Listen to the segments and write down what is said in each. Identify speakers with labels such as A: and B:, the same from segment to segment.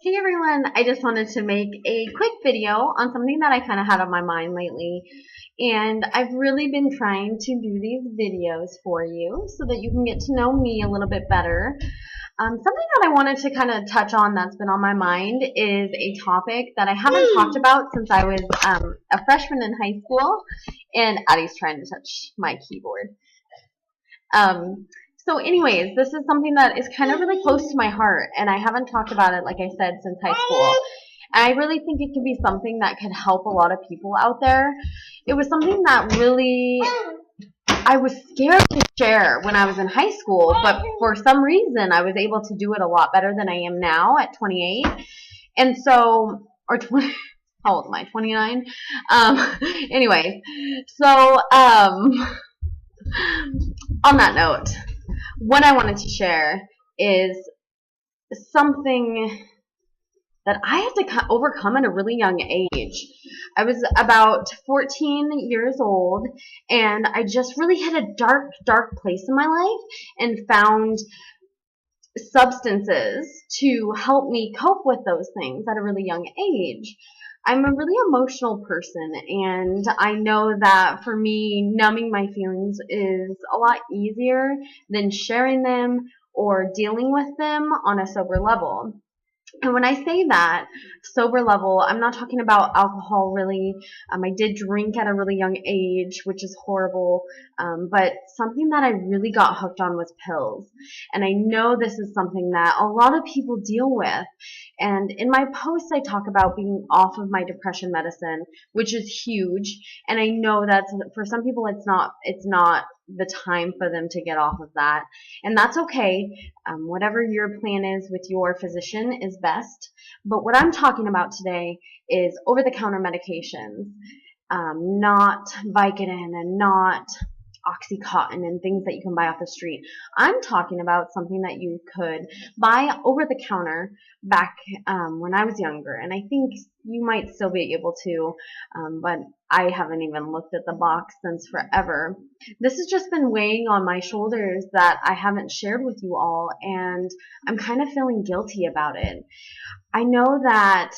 A: Hey everyone, I just wanted to make a quick video on something that I kind of had on my mind lately. And I've really been trying to do these videos for you so that you can get to know me a little bit better. Something that I wanted to kind of touch on that's been on my mind is a topic that I haven't talked about since I was a freshman in high school. And Addie's trying to touch my keyboard. So anyways, this is something that is kind of really close to my heart, and I haven't talked about it, like I said, since high school. And I really think it can be something that could help a lot of people out there. It was something that really I was scared to share when I was in high school, but for some reason I was able to do it a lot better than I am now at 28. And so, or 20, how old am I? 29? Anyways, so on that note, what I wanted to share is something that I had to overcome at a really young age. I was about 14 years old, and I just really hit a dark, dark place in my life and found substances to help me cope with those things at a really young age. I'm a really emotional person, and I know that for me, numbing my feelings is a lot easier than sharing them or dealing with them on a sober level. And when I say that, sober level, I'm not talking about alcohol really. I did drink at a really young age, which is horrible. But something that I really got hooked on was pills. And I know this is something that a lot of people deal with. And in my posts, I talk about being off of my depression medicine, which is huge. And I know that for some people, it's not the time for them to get off of that. And that's okay. Whatever your plan is with your physician is best. But what I'm talking about today is over-the-counter medications, not Vicodin and not Oxycontin and things that you can buy off the street. I'm talking about something that you could buy over the counter back when I was younger, and I think you might still be able to, but I haven't even looked at the box since forever. This has just been weighing on my shoulders that I haven't shared with you all, and I'm kind of feeling guilty about it. I know that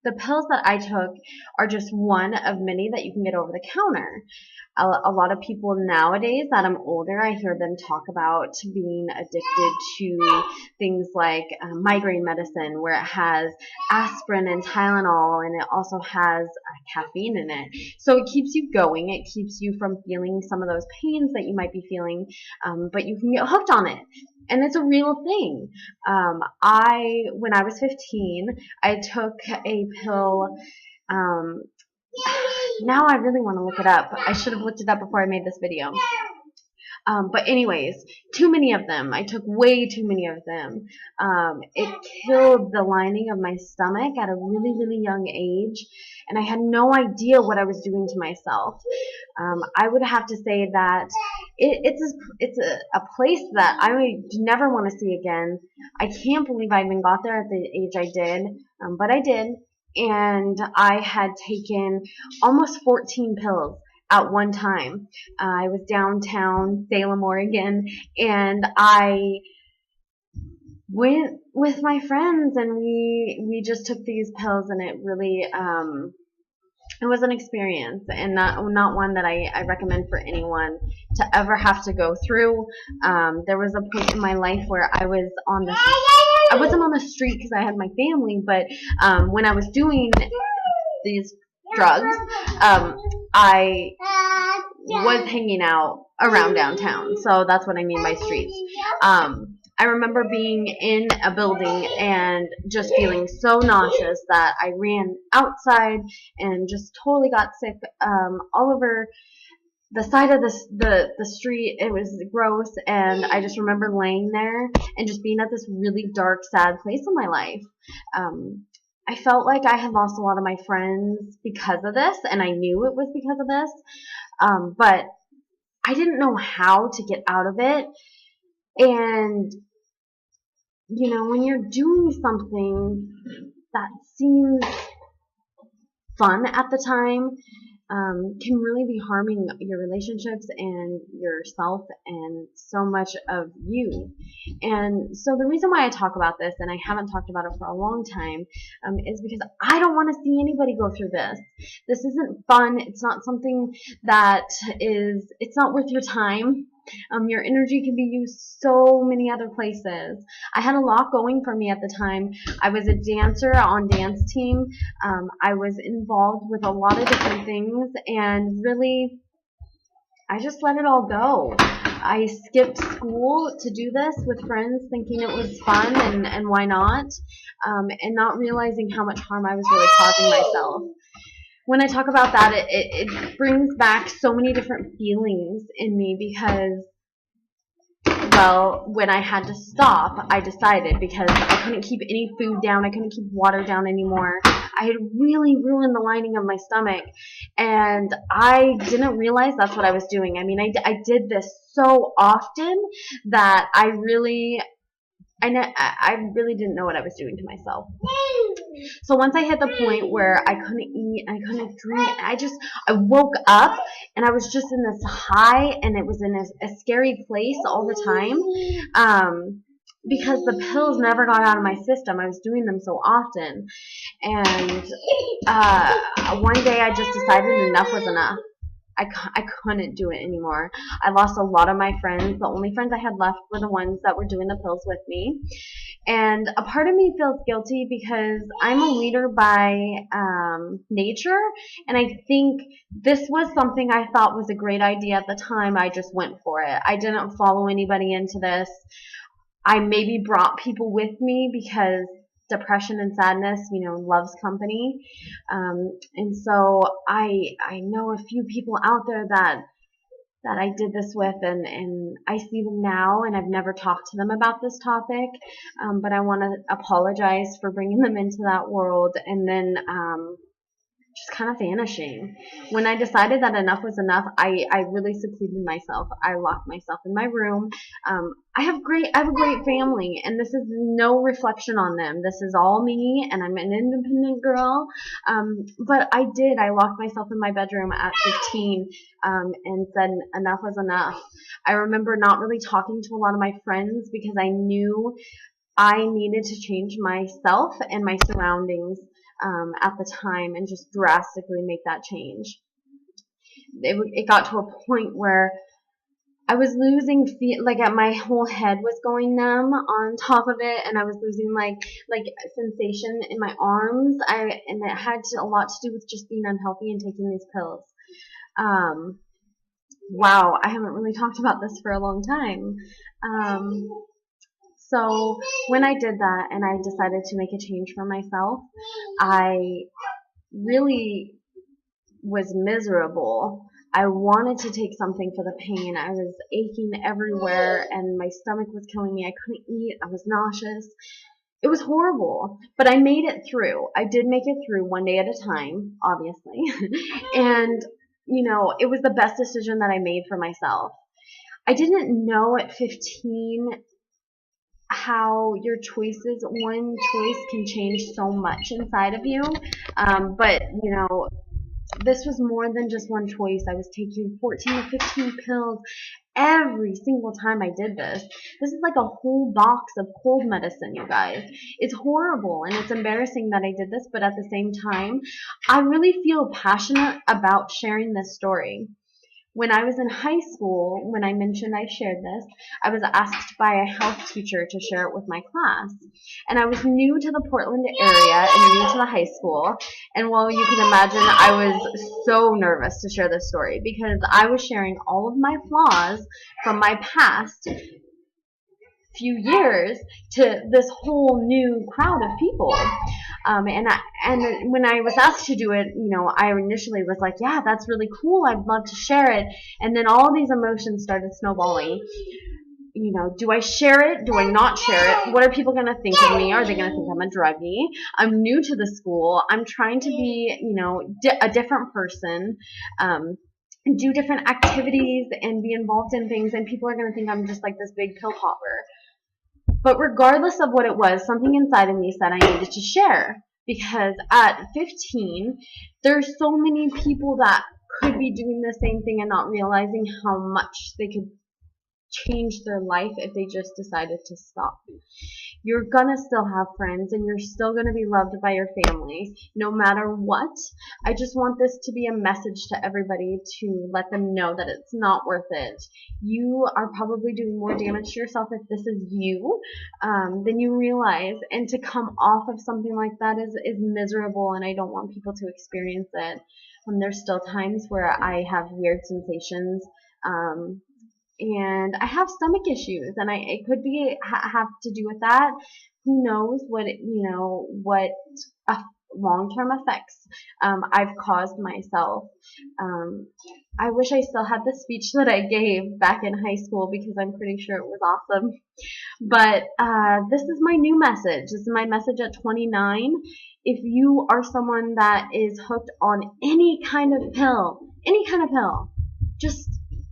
A: the pills that I took are just one of many that you can get over the counter. A lot of people nowadays that I'm older, I hear them talk about being addicted to things like migraine medicine, where it has aspirin and Tylenol, and it also has caffeine in it. So it keeps you going. It keeps you from feeling some of those pains that you might be feeling, but you can get hooked on it. And it's a real thing. When I was 15, I took a pill. Now I really want to look it up. I should have looked it up before I made this video. But anyways, too many of them. I took way too many of them. It killed the lining of my stomach at a really, really young age, and I had no idea what I was doing to myself. I would have to say that it's a place that I would never want to see again. I can't believe I even got there at the age I did, but I did. And I had taken almost 14 pills at one time. I was downtown Salem, Oregon, and I went with my friends, and we just took these pills, and it really it was an experience, and not one that I recommend for anyone to ever have to go through. There was a point in my life where I wasn't on the street because I had my family, but when I was doing these drugs, I was hanging out around downtown. So that's what I mean by streets. I remember being in a building and just feeling so nauseous that I ran outside and just totally got sick all over the side of the street. It was gross, and I just remember laying there and just being at this really dark, sad place in my life. I felt like I had lost a lot of my friends because of this, and I knew it was because of this, but I didn't know how to get out of it. And, you know, when you're doing something that seems fun at the time, can really be harming your relationships and yourself and so much of you. And so the reason why I talk about this, and I haven't talked about it for a long time, is because I don't want to see anybody go through this. This isn't fun. It's not something that it's not worth your time. Your energy can be used so many other places. I had a lot going for me at the time. I was a dancer on dance team. I was involved with a lot of different things, and really, I just let it all go. I skipped school to do this with friends, thinking it was fun and why not, and not realizing how much harm I was really causing myself. When I talk about that, it brings back so many different feelings in me because, well, when I had to stop, I decided because I couldn't keep any food down, I couldn't keep water down anymore. I had really ruined the lining of my stomach, and I didn't realize that's what I was doing. I mean, I did this so often that I really didn't know what I was doing to myself. So once I hit the point where I couldn't eat, I couldn't drink, I woke up and I was just in this high, and it was in a scary place all the time, because the pills never got out of my system. I was doing them so often, and one day I just decided enough was enough. I couldn't do it anymore. I lost a lot of my friends. The only friends I had left were the ones that were doing the pills with me. And a part of me feels guilty because I'm a leader by nature, and I think this was something I thought was a great idea at the time. I just went for it. I didn't follow anybody into this. I maybe brought people with me because depression and sadness, loves company. And so I know a few people out there that I did this with, and I see them now, and I've never talked to them about this topic, but I want to apologize for bringing them into that world and then just kind of vanishing. When I decided that enough was enough, I really secluded myself. I locked myself in my room. I have a great family, and this is no reflection on them. This is all me, and I'm an independent girl. But I locked myself in my bedroom at 15, and said enough was enough. I remember not really talking to a lot of my friends because I knew I needed to change myself and my surroundings at the time, and just drastically make that change. It got to a point where I was losing my whole head was going numb on top of it, and I was losing like sensation in my arms. And it had a lot to do with just being unhealthy and taking these pills. Wow, I haven't really talked about this for a long time. So when I did that and I decided to make a change for myself, I really was miserable. I wanted to take something for the pain. I was aching everywhere, and my stomach was killing me. I couldn't eat. I was nauseous. It was horrible, but I made it through. I did make it through one day at a time, obviously. And, it was the best decision that I made for myself. I didn't know at 15 how your choices, one choice can change so much inside of you. But, this was more than just one choice. I was taking 14 to 15 pills every single time I did this. This is like a whole box of cold medicine, you guys. It's horrible, and it's embarrassing that I did this, but at the same time, I really feel passionate about sharing this story. When I was in high school, when I mentioned I shared this, I was asked by a health teacher to share it with my class. And I was new to the Portland area and new to the high school. And well, you can imagine I was so nervous to share this story because I was sharing all of my flaws from my past few years to this whole new crowd of people. And when I was asked to do it, I initially was like, yeah, that's really cool. I'd love to share it. And then all these emotions started snowballing. Do I share it? Do I not share it? What are people going to think of me? Are they going to think I'm a druggie? I'm new to the school. I'm trying to be, a different person. Do different activities and be involved in things, and people are going to think I'm just like this big pill popper. But regardless of what it was, something inside of me said I needed to share, because at 15, there's so many people that could be doing the same thing and not realizing how much they could change their life if they just decided to stop. You're gonna still have friends and you're still gonna be loved by your family no matter what. I just want this to be a message to everybody to let them know that it's not worth it. You are probably doing more damage to yourself if this is you than you realize, and to come off of something like that is miserable, and I don't want people to experience it. There's still times where I have weird sensations. And I have stomach issues, and it could be have to do with that. Who knows what what long-term effects I've caused myself. I wish I still had the speech that I gave back in high school because I'm pretty sure it was awesome. But this is my new message. This is my message at 29. If you are someone that is hooked on any kind of pill, just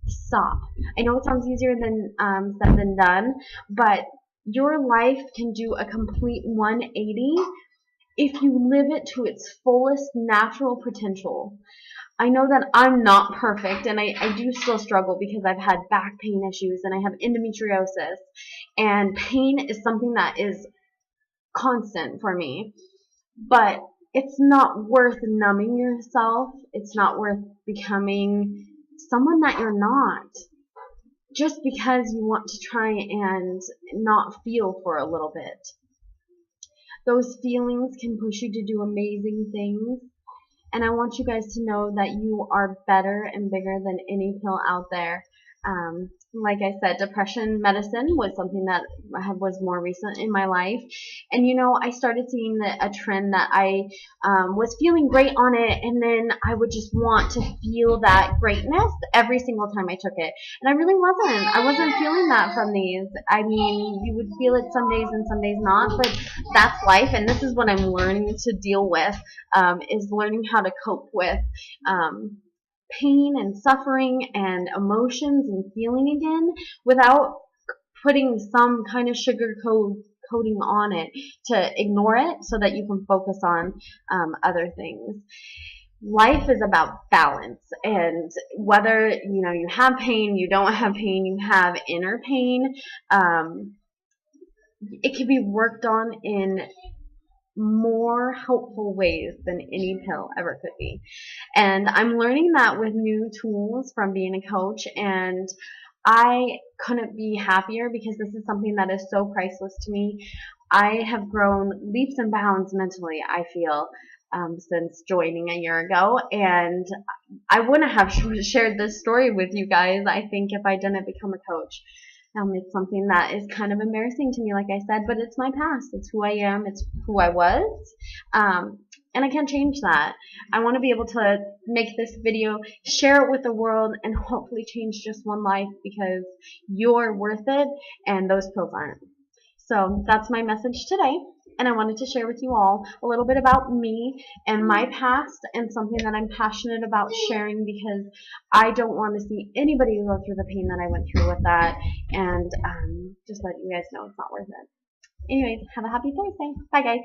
A: stop. I know it sounds easier than said than done, but your life can do a complete 180 if you live it to its fullest natural potential. I know that I'm not perfect, and I do still struggle because I've had back pain issues and I have endometriosis, and pain is something that is constant for me. But it's not worth numbing yourself. It's not worth becoming someone that you're not, just because you want to try and not feel for a little bit. Those feelings can push you to do amazing things, and I want you guys to know that you are better and bigger than any pill out there. Like I said, depression medicine was something that was more recent in my life. And I started seeing a trend that I was feeling great on it, and then I would just want to feel that greatness every single time I took it. And I really wasn't. I wasn't feeling that from these. I mean, you would feel it some days and some days not, but that's life, and this is what I'm learning to deal with, is learning how to cope with pain and suffering and emotions and feeling again without putting some kind of sugar coating on it to ignore it so that you can focus on other things. Life is about balance, and whether you have pain, you don't have pain, you have inner pain, it can be worked on in more helpful ways than any pill ever could be. And I'm learning that with new tools from being a coach, and I couldn't be happier because this is something that is so priceless to me. I have grown leaps and bounds mentally, I feel, since joining a year ago, and I wouldn't have shared this story with you guys, I think, if I didn't become a coach. It's something that is kind of embarrassing to me, like I said, but it's my past. It's who I am. It's who I was. And I can't change that. I want to be able to make this video, share it with the world, and hopefully change just one life, because you're worth it and those pills aren't. So that's my message today. And I wanted to share with you all a little bit about me and my past, and something that I'm passionate about sharing, because I don't want to see anybody go through the pain that I went through with that, and just let you guys know it's not worth it. Anyways, have a happy Thursday. Bye, guys.